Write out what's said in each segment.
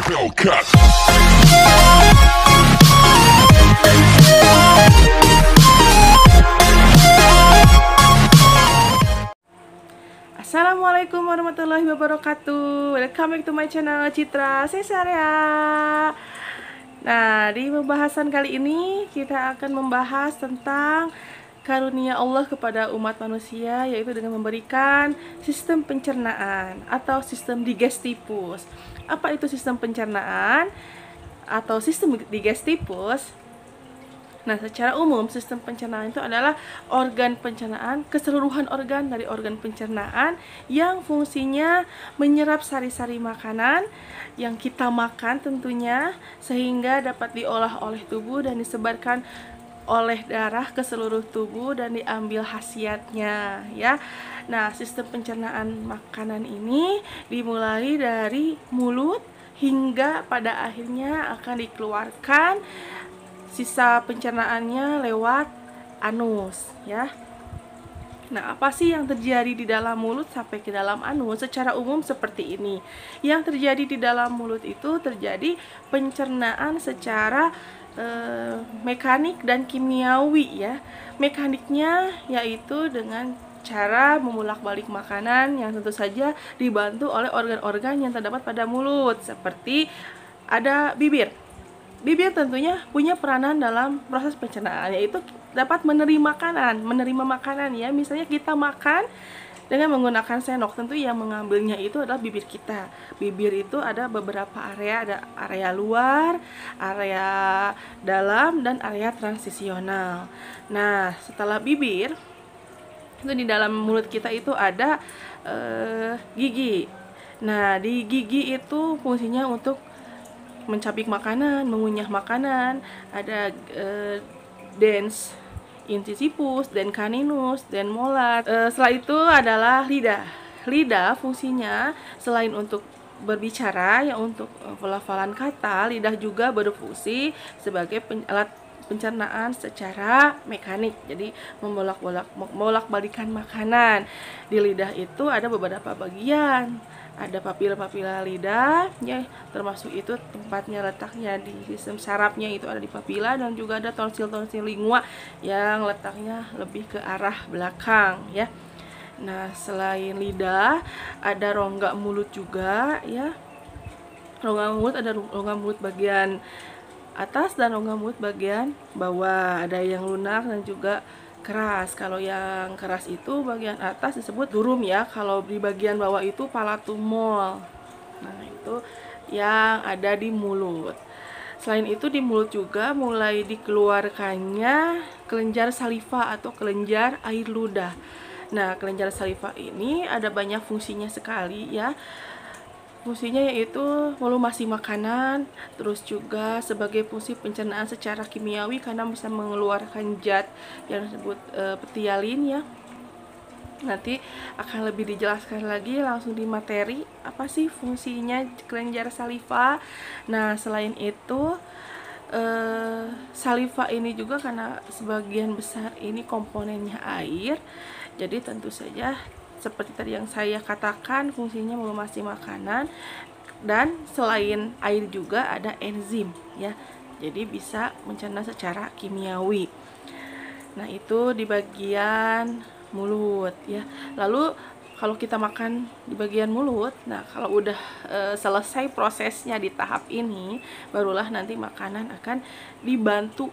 Hellcat. Assalamualaikum warahmatullahi wabarakatuh. Welcome back to my channel Citra Cesaria. Nah, di pembahasan kali ini kita akan membahas tentang karunia Allah kepada umat manusia, yaitu dengan memberikan sistem pencernaan atau sistem digestivus. Apa itu sistem pencernaan atau sistem digestivus? Nah, secara umum sistem pencernaan itu adalah organ pencernaan, keseluruhan organ dari organ pencernaan yang fungsinya menyerap sari-sari makanan yang kita makan tentunya, sehingga dapat diolah oleh tubuh dan disebarkan oleh darah ke seluruh tubuh dan diambil khasiatnya, ya. Nah, sistem pencernaan makanan ini dimulai dari mulut hingga pada akhirnya akan dikeluarkan sisa pencernaannya lewat anus, ya. Nah, apa sih yang terjadi di dalam mulut sampai ke dalam anus? Secara umum seperti ini. Yang terjadi di dalam mulut itu terjadi pencernaan secara mekanik dan kimiawi, ya. Mekaniknya yaitu dengan cara membolak-balik makanan yang tentu saja dibantu oleh organ-organ yang terdapat pada mulut, seperti ada bibir. Bibir tentunya punya peranan dalam proses pencernaan, yaitu dapat menerima makanan, ya. Misalnya kita makan dengan menggunakan sendok, tentu yang mengambilnya itu adalah bibir kita. Bibir itu ada beberapa area, ada area luar, area dalam, dan area transisional. Nah, setelah bibir, itu di dalam mulut kita itu ada gigi. Nah, di gigi itu fungsinya untuk mencabik makanan, mengunyah makanan. Ada dens incisivus, dan caninus, dan molar. Setelah itu adalah lidah. Lidah fungsinya selain untuk berbicara, ya, untuk pelafalan kata, lidah juga berfungsi sebagai alat pencernaan secara mekanik. Jadi membolak-balikan makanan. Di lidah itu ada beberapa bagian. Ada papila-papila lidah, ya, termasuk itu tempatnya, letaknya di sistem sarafnya itu ada di papila, dan juga ada tonsil-tonsil lingua yang letaknya lebih ke arah belakang, ya. Nah, selain lidah ada rongga mulut juga, ya. Rongga mulut ada rongga mulut bagian atas dan rongga mulut bagian bawah. Ada yang lunak dan juga keras. Kalau yang keras itu bagian atas disebut durum, ya. Kalau di bagian bawah itu palatumol. Nah, itu yang ada di mulut. Selain itu di mulut juga mulai dikeluarkannya kelenjar saliva atau kelenjar air ludah. Nah, kelenjar saliva ini ada banyak fungsinya sekali, ya. Fungsinya yaitu melumasi makanan, terus juga sebagai fungsi pencernaan secara kimiawi karena bisa mengeluarkan zat yang disebut petialin, ya. Nanti akan lebih dijelaskan lagi langsung di materi apa sih fungsinya kelenjar saliva. Nah, selain itu saliva ini juga karena sebagian besar ini komponennya air, jadi tentu saja seperti tadi yang saya katakan, fungsinya melumasi makanan, dan selain air juga ada enzim, ya. Jadi bisa mencerna secara kimiawi. Nah, itu di bagian mulut, ya. Lalu kalau kita makan di bagian mulut, nah kalau udah selesai prosesnya di tahap ini, barulah nanti makanan akan dibantu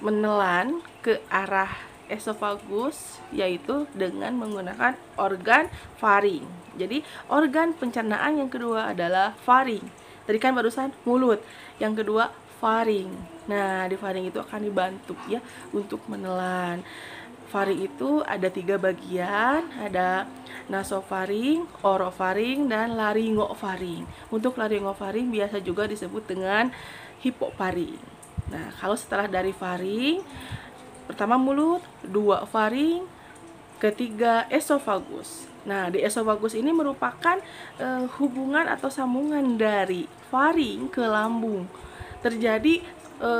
menelan ke arah esofagus, yaitu dengan menggunakan organ faring. Jadi organ pencernaan yang kedua adalah faring. Tadi kan barusan mulut, yang kedua faring. Nah, di faring itu akan dibantu, ya, untuk menelan. Faring itu ada 3 bagian, ada nasofaring, orofaring, dan laryngofaring. Untuk laryngofaring biasa juga disebut dengan hipofaring. Nah, kalau setelah dari faring, pertama mulut, 2 faring, ketiga esofagus. Nah, di esofagus ini merupakan hubungan atau sambungan dari faring ke lambung. Terjadi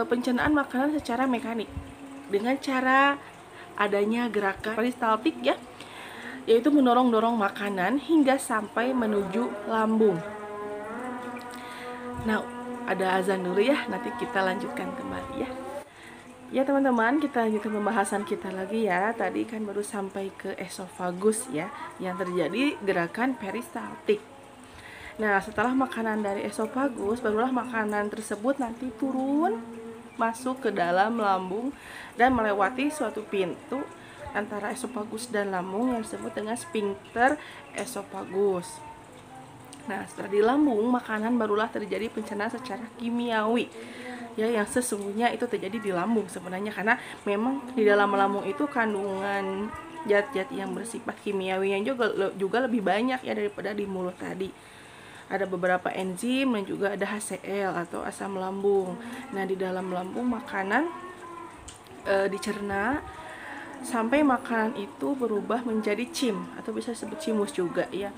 pencernaan makanan secara mekanik dengan cara adanya gerakan peristaltik, ya, yaitu mendorong-dorong makanan hingga sampai menuju lambung. Nah, ada azan dulu ya, nanti kita lanjutkan kembali ya. Ya teman-teman, kita lanjutkan pembahasan kita lagi ya. Tadi kan baru sampai ke esofagus ya, yang terjadi gerakan peristaltik. Nah, setelah makanan dari esofagus, barulah makanan tersebut nanti turun masuk ke dalam lambung dan melewati suatu pintu antara esofagus dan lambung yang disebut dengan sphincter esofagus. Nah, setelah di lambung, makanan barulah terjadi pencernaan secara kimiawi. Ya, yang sesungguhnya itu terjadi di lambung sebenarnya, karena memang di dalam lambung itu kandungan zat-zat yang bersifat kimiawi yang juga lebih banyak ya daripada di mulut tadi. Ada beberapa enzim dan juga ada HCl atau asam lambung. Nah, di dalam lambung makanan dicerna sampai makanan itu berubah menjadi cim atau bisa disebut cimus juga ya.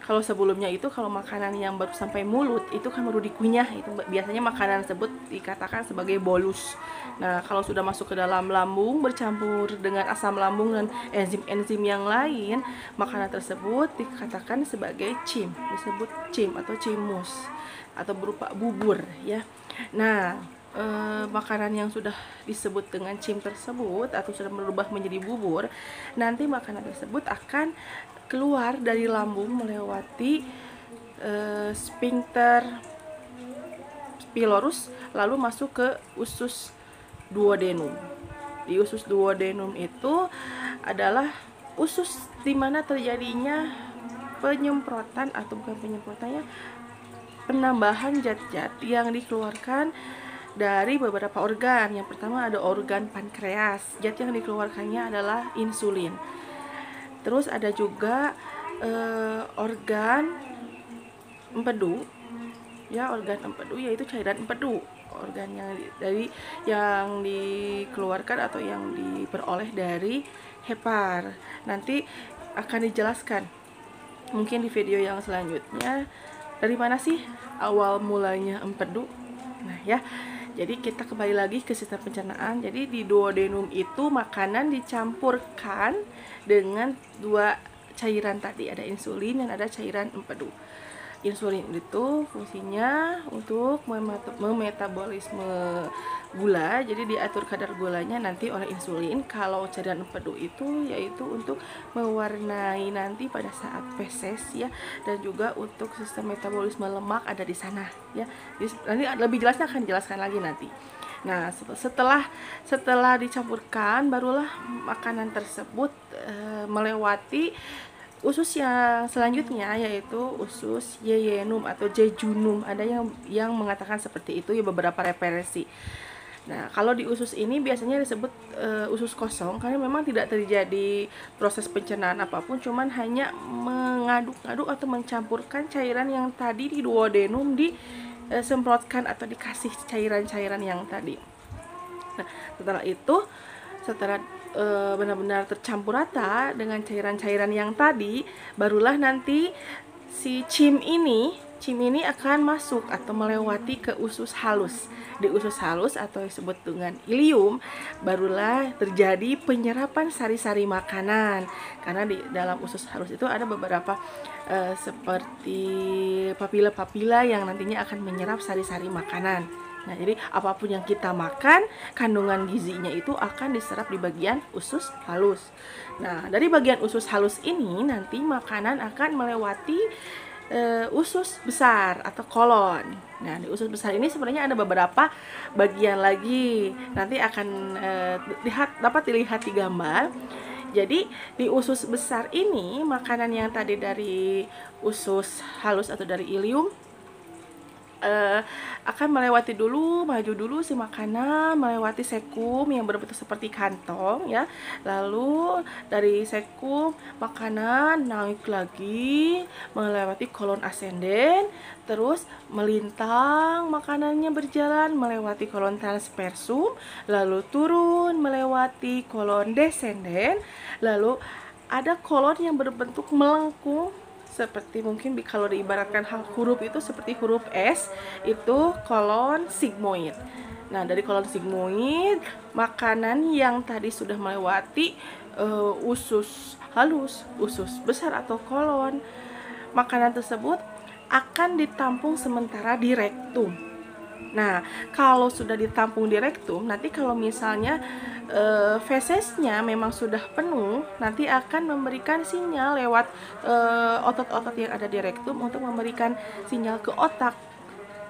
Kalau sebelumnya itu kalau makanan yang baru sampai mulut itu kan baru dikunyah, itu biasanya makanan tersebut dikatakan sebagai bolus. Nah, kalau sudah masuk ke dalam lambung bercampur dengan asam lambung dan enzim-enzim yang lain, makanan tersebut dikatakan sebagai cim, disebut cim atau cimus atau berupa bubur ya. Nah, makanan yang sudah disebut dengan cim tersebut atau sudah berubah menjadi bubur, nanti makanan tersebut akan keluar dari lambung melewati sphincter pylorus lalu masuk ke usus duodenum. Di usus duodenum itu adalah usus di mana terjadinya penyemprotan atau bukan penyemprotannya, penambahan zat-zat yang dikeluarkan dari beberapa organ. Yang pertama ada organ pankreas. Zat yang dikeluarkannya adalah insulin. Terus ada juga organ empedu, ya, organ empedu yaitu cairan empedu, organ yang dikeluarkan atau yang diperoleh dari hepar. Nanti akan dijelaskan mungkin di video yang selanjutnya dari mana sih awal mulanya empedu. Nah ya, jadi kita kembali lagi ke sistem pencernaan. Jadi di duodenum itu makanan dicampurkan dengan dua cairan tadi, ada insulin dan ada cairan empedu. Insulin itu fungsinya untuk memetabolisme gula, jadi diatur kadar gulanya nanti oleh insulin. Kalau cairan empedu itu yaitu untuk mewarnai nanti pada saat feses ya, dan juga untuk sistem metabolisme lemak ada di sana ya. Jadi, nanti lebih jelasnya akan dijelaskan lagi nanti. Nah, setelah dicampurkan barulah makanan tersebut melewati usus yang selanjutnya, yaitu usus yeyunum atau jejunum. Ada yang mengatakan seperti itu ya, beberapa referensi. Nah, kalau di usus ini biasanya disebut usus kosong karena memang tidak terjadi proses pencernaan apapun, cuman hanya mengaduk-aduk atau mencampurkan cairan yang tadi di duodenum disemprotkan atau dikasih cairan-cairan yang tadi. Nah, setelah itu, setelah benar-benar tercampur rata dengan cairan-cairan yang tadi, barulah nanti si cim ini akan masuk atau melewati ke usus halus. Di usus halus atau disebut dengan ilium, barulah terjadi penyerapan sari-sari makanan. Karena di dalam usus halus itu ada beberapa seperti papila-papila yang nantinya akan menyerap sari-sari makanan. Nah, jadi apapun yang kita makan, kandungan gizinya itu akan diserap di bagian usus halus. Nah, dari bagian usus halus ini nanti makanan akan melewati usus besar atau kolon. Nah, di usus besar ini sebenarnya ada beberapa bagian lagi. Nanti akan dapat dilihat di gambar. Jadi di usus besar ini makanan yang tadi dari usus halus atau dari ilium akan melewati dulu, maju dulu si makanan, melewati sekum yang berbentuk seperti kantong ya. Lalu dari sekum makanan naik lagi melewati kolon ascendens, terus melintang makanannya berjalan melewati kolon transversum, lalu turun melewati kolon descendens, lalu ada kolon yang berbentuk melengkung seperti mungkin kalau diibaratkan huruf itu seperti huruf S, itu kolon sigmoid. Nah, dari kolon sigmoid, makanan yang tadi sudah melewati usus halus, usus besar atau kolon, makanan tersebut akan ditampung sementara di rektum. Nah, kalau sudah ditampung di rektum, nanti kalau misalnya fesesnya memang sudah penuh, nanti akan memberikan sinyal lewat otot-otot yang ada di rektum untuk memberikan sinyal ke otak.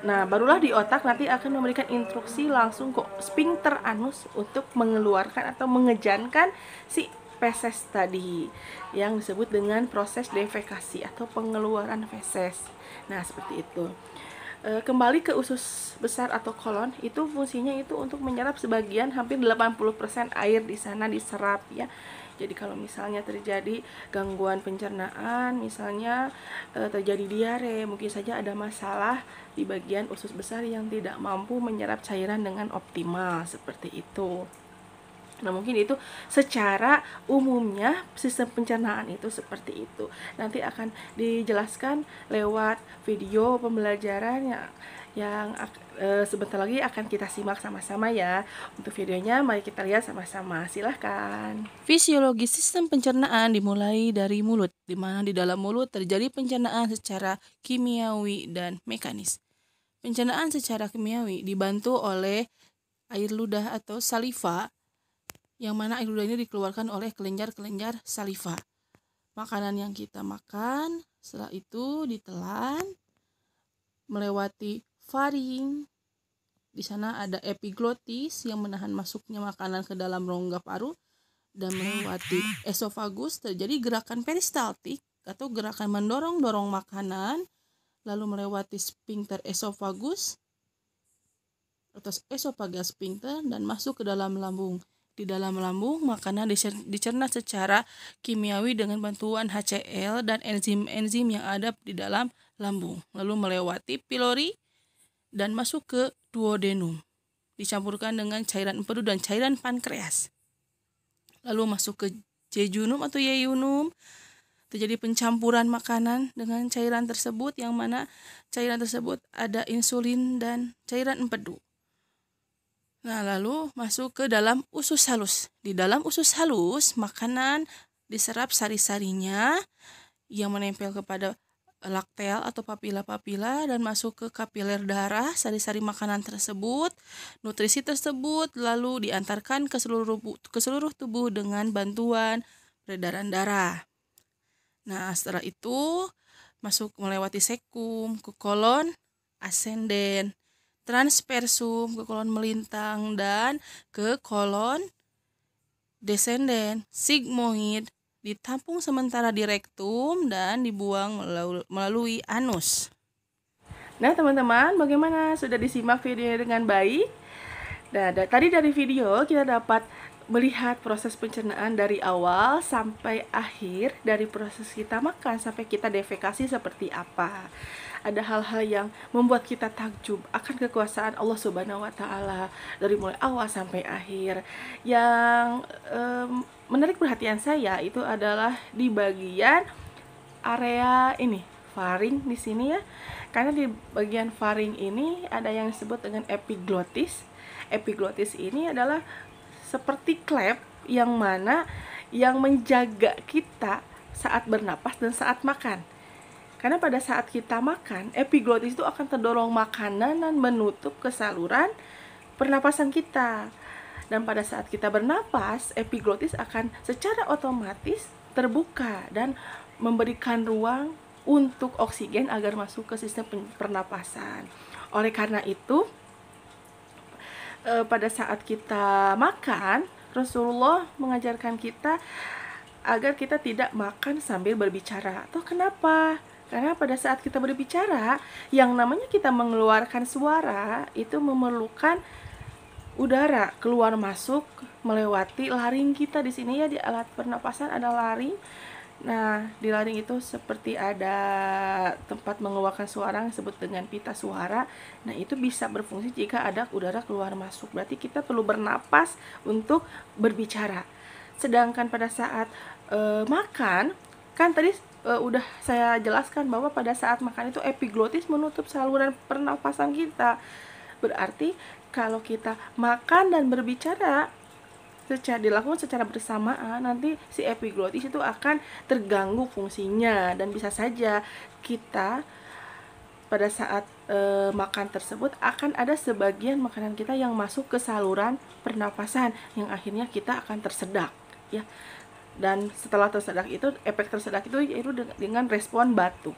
Nah, barulah di otak nanti akan memberikan instruksi langsung ke sphincter anus untuk mengeluarkan atau mengejankan si feses tadi yang disebut dengan proses defekasi atau pengeluaran feses. Nah, seperti itu. Kembali ke usus besar atau kolon, itu fungsinya itu untuk menyerap sebagian hampir 80% air di sana diserap ya. Jadi kalau misalnya terjadi gangguan pencernaan, misalnya terjadi diare, mungkin saja ada masalah di bagian usus besar yang tidak mampu menyerap cairan dengan optimal, seperti itu. Nah, mungkin itu secara umumnya sistem pencernaan itu seperti itu. Nanti akan dijelaskan lewat video pembelajaran yang sebentar lagi akan kita simak sama-sama ya. Untuk videonya mari kita lihat sama-sama. Silahkan. Fisiologi sistem pencernaan dimulai dari mulut, di mana di dalam mulut terjadi pencernaan secara kimiawi dan mekanis. Pencernaan secara kimiawi dibantu oleh air ludah atau saliva, yang mana air ludah ini dikeluarkan oleh kelenjar-kelenjar saliva. Makanan yang kita makan, setelah itu ditelan melewati faring. Di sana ada epiglotis yang menahan masuknya makanan ke dalam rongga paru, dan melewati esofagus terjadi gerakan peristaltik atau gerakan mendorong-dorong makanan, lalu melewati sphincter esofagus atau esophageal sphincter dan masuk ke dalam lambung. Di dalam lambung, makanan dicerna secara kimiawi dengan bantuan HCl dan enzim-enzim yang ada di dalam lambung. Lalu melewati pylori dan masuk ke duodenum. Dicampurkan dengan cairan empedu dan cairan pankreas. Lalu masuk ke jejunum atau yeyunum. Terjadi pencampuran makanan dengan cairan tersebut, yang mana cairan tersebut ada insulin dan cairan empedu. Nah, lalu masuk ke dalam usus halus. Di dalam usus halus, makanan diserap sari-sarinya yang menempel kepada lakteal atau papila-papila dan masuk ke kapiler darah. Sari-sari makanan tersebut, nutrisi tersebut lalu diantarkan ke seluruh tubuh dengan bantuan peredaran darah. Nah, setelah itu masuk melewati sekum ke kolon ascenden, transversum ke kolon melintang, dan ke kolon descenden sigmoid, ditampung sementara di rektum dan dibuang melalui anus. Nah, teman-teman, bagaimana? Sudah disimak videonya dengan baik? Nah, tadi dari video kita dapat melihat proses pencernaan dari awal sampai akhir, dari proses kita makan sampai kita defekasi seperti apa. Ada hal-hal yang membuat kita takjub akan kekuasaan Allah Subhanahu wa Ta'ala dari mulai awal sampai akhir. Yang menarik perhatian saya itu adalah di bagian area ini, faring di sini ya. Karena di bagian faring ini ada yang disebut dengan epiglotis. Epiglotis ini adalah seperti klep yang mana yang menjaga kita saat bernapas dan saat makan. Karena pada saat kita makan, epiglotis itu akan terdorong makanan dan menutup ke saluran pernapasan kita. Dan pada saat kita bernapas, epiglotis akan secara otomatis terbuka dan memberikan ruang untuk oksigen agar masuk ke sistem pernapasan. Oleh karena itu, pada saat kita makan, Rasulullah mengajarkan kita agar kita tidak makan sambil berbicara. Atau kenapa? Karena pada saat kita berbicara, yang namanya kita mengeluarkan suara itu memerlukan udara keluar masuk melewati laring kita. Di sini ya, di alat pernapasan ada laring. Nah, di laring itu seperti ada tempat mengeluarkan suara yang disebut dengan pita suara. Nah, itu bisa berfungsi jika ada udara keluar masuk. Berarti kita perlu bernapas untuk berbicara. Sedangkan pada saat makan, kan tadi udah saya jelaskan bahwa pada saat makan itu epiglotis menutup saluran pernapasan kita. Berarti kalau kita makan dan berbicara dilakukan secara bersamaan, nanti si epiglotis itu akan terganggu fungsinya dan bisa saja kita pada saat makan tersebut akan ada sebagian makanan kita yang masuk ke saluran pernapasan yang akhirnya kita akan tersedak ya. Dan setelah tersedak itu, efek tersedak itu yaitu dengan respon batuk.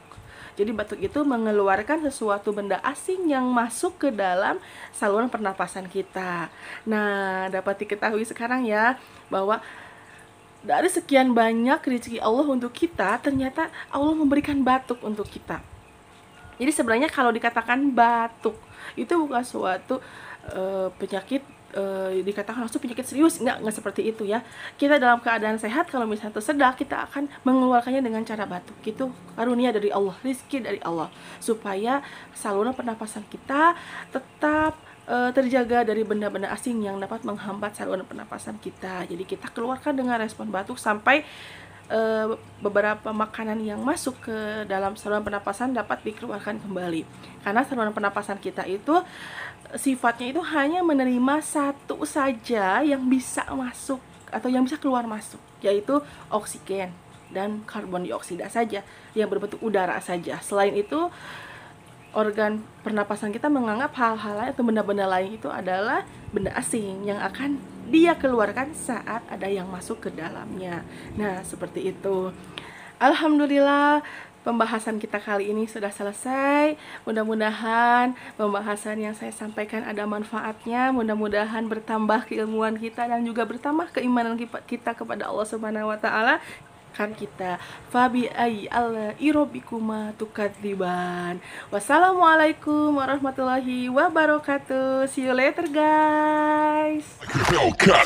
Jadi batuk itu mengeluarkan sesuatu benda asing yang masuk ke dalam saluran pernapasan kita. Nah, dapat diketahui sekarang ya bahwa dari sekian banyak rezeki Allah untuk kita, ternyata Allah memberikan batuk untuk kita. Jadi sebenarnya kalau dikatakan batuk itu bukan suatu penyakit, dikatakan langsung penyakit serius, enggak seperti itu ya. Kita dalam keadaan sehat, kalau misalnya tersedak, kita akan mengeluarkannya dengan cara batuk. Itu karunia dari Allah, rezeki dari Allah, supaya saluran pernapasan kita tetap terjaga dari benda-benda asing yang dapat menghambat saluran pernapasan kita. Jadi kita keluarkan dengan respon batuk sampai beberapa makanan yang masuk ke dalam saluran pernapasan dapat dikeluarkan kembali. Karena saluran pernapasan kita itu sifatnya itu hanya menerima satu saja yang bisa masuk atau yang bisa keluar masuk, yaitu oksigen dan karbon dioksida saja yang berbentuk udara saja. Selain itu, organ pernapasan kita menganggap hal-hal lain atau benda-benda lain itu adalah benda asing yang akan dia keluarkan saat ada yang masuk ke dalamnya. Nah, seperti itu. Alhamdulillah, pembahasan kita kali ini sudah selesai. Mudah-mudahan pembahasan yang saya sampaikan ada manfaatnya. Mudah-mudahan bertambah keilmuan kita dan juga bertambah keimanan kita kepada Allah Subhanahu wa taala. Kan kita fabi ayyi ala'i rabbikuma tukadziban. Wassalamualaikum warahmatullahi wabarakatuh. See you later guys. Hellcat.